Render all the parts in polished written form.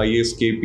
ISKP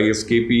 ISKP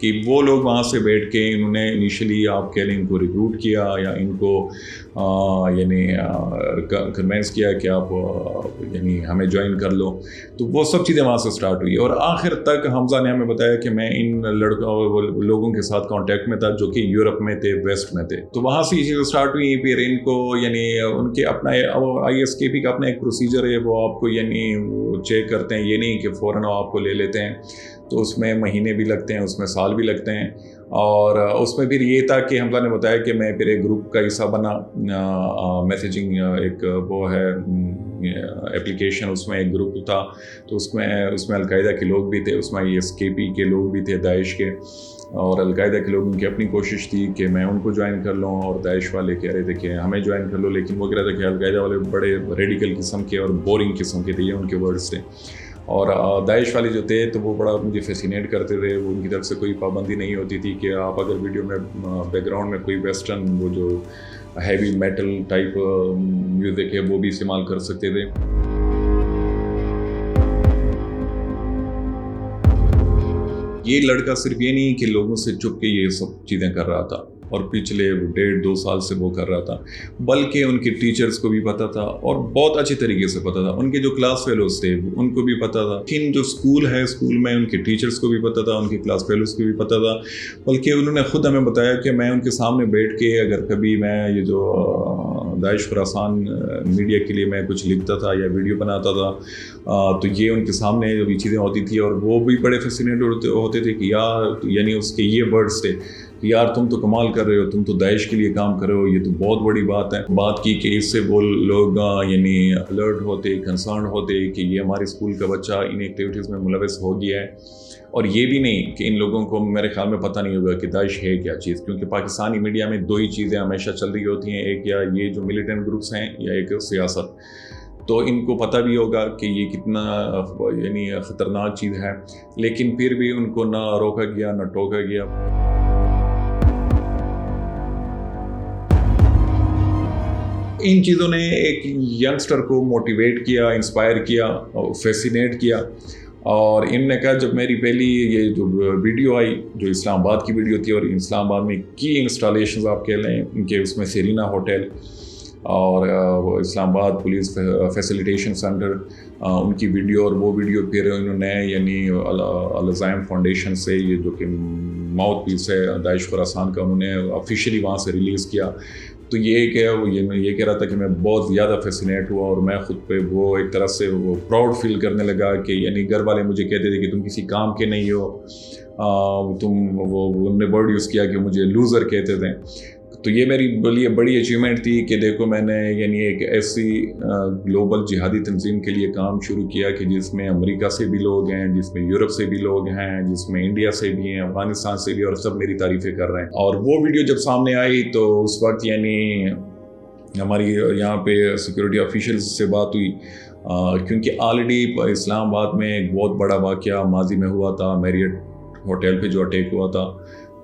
کہ وہ لوگ وہاں سے بیٹھ کے انہوں نے انیشلی آپ کہہ لیں ان کو ریکروٹ کیا یا ان کو یعنی کنوینس کیا کہ آپ یعنی ہمیں جوائن کر لو. تو وہ سب چیزیں وہاں سے سٹارٹ ہوئی اور آخر تک حمزہ نے ہمیں بتایا کہ میں ان لوگوں کے ساتھ کانٹیکٹ میں تھا جو کہ یورپ میں تھے, ویسٹ میں تھے. تو وہاں سے یہ چیزیں سٹارٹ ہوئی. پھر ان کو یعنی ان کے اپنا ISKP کا اپنا ایک پروسیجر ہے, وہ آپ کو یعنی چیک کرتے ہیں, یہ نہیں کہ فوراً آپ کو لے لیتے ہیں. تو اس میں مہینے بھی لگتے ہیں, اس میں سال بھی لگتے ہیں. اور اس میں پھر یہ تھا کہ حمزہ نے بتایا کہ میں پھر ایک گروپ کا حصہ بنا, میسیجنگ ایک وہ ہے اپلیکیشن, اس میں ایک گروپ تھا. تو اس میں القاعدہ کے لوگ بھی تھے, اس میں ISKP کے لوگ بھی تھے, داعش کے, اور القاعدہ کے لوگوں کی اپنی کوشش تھی کہ میں ان کو جوائن کر لوں, اور داعش والے کہہ رہے تھے کہ ہمیں جوائن کر لو. لیکن وہ کہہ رہا تھا کہ القاعدہ والے بڑے ریڈیکل قسم کے اور بورنگ قسم کے تھے, یہ ان کے ورڈز تھے. اور داعش والے جو تھے تو وہ بڑا مجھے فیسینیٹ کرتے تھے. وہ ان کی طرف سے کوئی پابندی نہیں ہوتی تھی کہ آپ اگر ویڈیو میں بیک گراؤنڈ میں کوئی ویسٹرن وہ جو ہیوی میٹل ٹائپ میوزک ہے وہ بھی استعمال کر سکتے تھے. یہ لڑکا صرف یہ نہیں کہ لوگوں سے چھپ کے یہ سب چیزیں کر رہا تھا اور پچھلے 1.5-2 سال سے وہ کر رہا تھا, بلکہ ان کے ٹیچرز کو بھی پتہ تھا اور بہت اچھے طریقے سے پتہ تھا. ان کے جو کلاس فیلوز تھے ان کو بھی پتہ تھا, لیکن جو اسکول ہے اسکول میں ان کے ٹیچرز کو بھی پتہ تھا, ان کے کلاس فیلوز کو بھی پتہ تھا. بلکہ انہوں نے خود ہمیں بتایا کہ میں ان کے سامنے بیٹھ کے اگر کبھی میں یہ جو داعش خراسان میڈیا کے لیے میں کچھ لکھتا تھا یا ویڈیو بناتا تھا تو یہ ان کے سامنے جو بھی چیزیں ہوتی تھیں اور وہ بھی بڑے فیسینیٹ ہوتے تھے کہ یار یعنی اس کے یہ ورڈز تھے کہ یار تم تو کمال کر رہے ہو, تم تو داعش کے لیے کام کر رہے ہو, یہ تو بہت بڑی بات ہے. بات کی کہ اس سے وہ لوگ یعنی الرٹ ہوتے, کنسرن ہوتے کہ یہ ہمارے اسکول کا بچہ ان ایکٹیویٹیز میں ملوث ہو گیا ہے. اور یہ بھی نہیں کہ ان لوگوں کو میرے خیال میں پتہ نہیں ہوگا کہ داعش ہے کیا چیز, کیونکہ پاکستانی میڈیا میں 2 ہی چیزیں ہمیشہ چل رہی ہوتی ہیں, ایک یا یہ جو ملیٹنٹ گروپس ہیں یا ایک سیاست. تو ان کو پتہ بھی ہوگا کہ یہ کتنا یعنی خطرناک چیز ہے, لیکن پھر بھی ان کو نہ روکا گیا نہ ٹوکا گیا. ان چیزوں نے ایک ینگسٹر کو موٹیویٹ کیا, انسپائر کیا, فیسینیٹ کیا. اور ان نے کہا جب میری پہلی یہ جو ویڈیو آئی جو اسلام آباد کی ویڈیو تھی, اور اسلام آباد میں کی انسٹالیشنز آپ کہہ لیں کہ اس میں سیرینا ہوٹل اور وہ اسلام آباد پولیس فیسیلیٹیشن سینٹر, ان کی ویڈیو, اور وہ ویڈیو پھر انہوں نے یعنی الزائم فاؤنڈیشن سے یہ جو کہ ماؤتھ پیس ہے داعش خراسان کا, انہوں نے آفیشیلی وہاں سے ریلیز کیا. تو یہ کہ میں یہ کہہ رہا تھا کہ میں بہت زیادہ فیسینیٹ ہوا, اور میں خود پہ وہ ایک طرح سے وہ پراؤڈ فیل کرنے لگا کہ یعنی گھر والے مجھے کہتے تھے کہ تم کسی کام کے نہیں ہو, تم وہ انہوں نے ورڈ یوز کیا کہ مجھے لوزر کہتے تھے. تو یہ میری بڑی اچیومنٹ تھی کہ دیکھو میں نے یعنی ایک ایسی گلوبل جہادی تنظیم کے لیے کام شروع کیا کہ جس میں امریکہ سے بھی لوگ ہیں, جس میں یورپ سے بھی لوگ ہیں, جس میں انڈیا سے بھی ہیں, افغانستان سے بھی, اور سب میری تعریفیں کر رہے ہیں. اور وہ ویڈیو جب سامنے آئی تو اس وقت یعنی ہماری یہاں پہ سیکورٹی آفیشلز سے بات ہوئی, کیونکہ آلریڈی اسلام آباد میں ایک بہت بڑا واقعہ ماضی میں ہوا تھا, میریٹ ہوٹل پہ جو اٹیک ہوا تھا.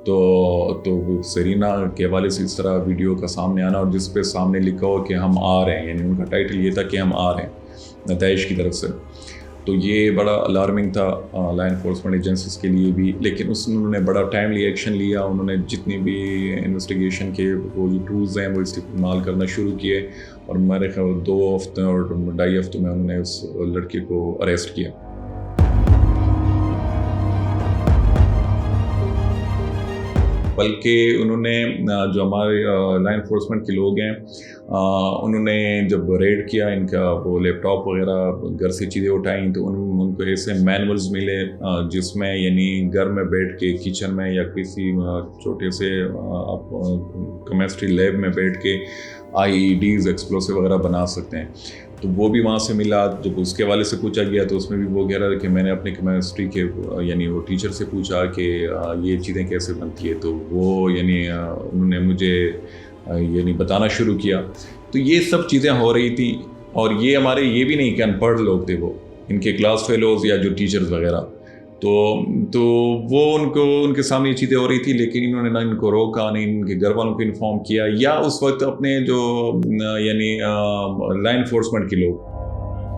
تو سیرینا کے حوالے سے اس طرح ویڈیو کا سامنے آنا, اور جس پہ سامنے لکھا ہو کہ ہم آ رہے ہیں, یعنی ان کا ٹائٹل یہ تھا کہ ہم آ رہے ہیں داعش کی طرف سے. تو یہ بڑا الارمنگ تھا لا انفورسمنٹ ایجنسیز کے لیے بھی, لیکن انہوں نے بڑا ٹائملی ایکشن لیا. انہوں نے جتنی بھی انویسٹیگیشن کے وہ جو ٹولز ہیں وہ استعمال کرنا شروع کیے, اور میرے خیال 2 ہفتے اور 2.5 ہفتوں میں انہوں نے اس لڑکے کو اریسٹ کیا. بلکہ انہوں نے جو ہمارے لا انفورسمنٹ کے لوگ ہیں انہوں نے جب ریڈ کیا ان کا وہ لیپ ٹاپ وغیرہ گھر سے چیزیں اٹھائیں, تو ان کو ایسے مینولز ملے جس میں یعنی گھر میں بیٹھ کے کچن میں یا کسی چھوٹے سے کیمسٹری لیب میں بیٹھ کے IEDs ایکسپلوسو وغیرہ بنا سکتے ہیں. تو وہ بھی وہاں سے ملا. جب اس کے حوالے سے پوچھا گیا تو اس میں بھی وہ کہہ رہا تھا کہ میں نے اپنے کیمسٹری کے یعنی وہ ٹیچر سے پوچھا کہ یہ چیزیں کیسے بنتی ہے, تو وہ یعنی انہوں نے مجھے یعنی بتانا شروع کیا. تو یہ سب چیزیں ہو رہی تھیں, اور یہ ہمارے یہ بھی نہیں کہ ان پڑھ لوگ تھے, وہ ان کے کلاس فیلوز یا جو ٹیچرز وغیرہ, تو وہ ان کے سامنے یہ چیزیں ہو رہی تھی, لیکن انہوں نے نہ ان کو روکا, نہ ان کے گھر والوں کو انفارم کیا, یا اس وقت اپنے جو یعنی لا انفورسمنٹ کے لوگ.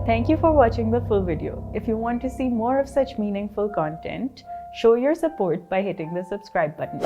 Thank you for watching the full video. If you want to see more of such meaningful content, Show your support by hitting the subscribe button.